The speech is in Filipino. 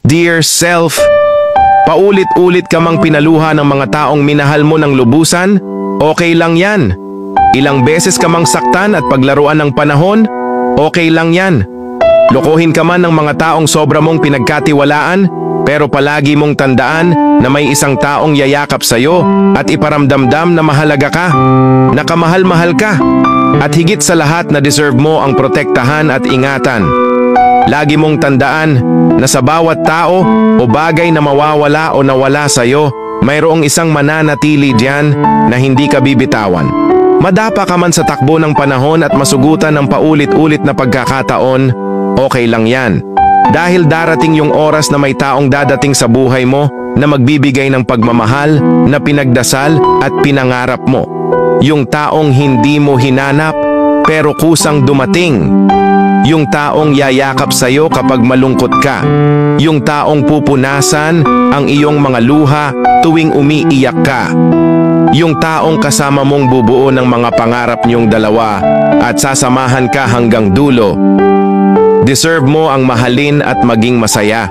Dear self, paulit-ulit ka mang pinaluha ng mga taong minahal mo ng lubusan? Okay lang yan. Ilang beses ka mang saktan at paglaruan ng panahon? Okay lang yan. Lokohin ka man ng mga taong sobra mong pinagkatiwalaan, pero palagi mong tandaan na may isang taong yayakap sa'yo at iparamdamdam na mahalaga ka, na kamahal-mahal ka, at higit sa lahat na deserve mo ang protektahan at ingatan. Lagi mong tandaan na sa bawat tao o bagay na mawawala o nawala sa'yo, mayroong isang mananatili diyan na hindi ka bibitawan. Madapa ka man sa takbo ng panahon at masugutan ng paulit-ulit na pagkakataon, okay lang yan. Dahil darating yung oras na may taong dadating sa buhay mo na magbibigay ng pagmamahal na pinagdasal at pinangarap mo. Yung taong hindi mo hinanap pero kusang dumating. Yung taong yayakap sa'yo kapag malungkot ka. Yung taong pupunasan ang iyong mga luha tuwing umiiyak ka. Yung taong kasama mong bubuo ng mga pangarap niyong dalawa at sasamahan ka hanggang dulo. Deserve mo ang mahalin at maging masaya.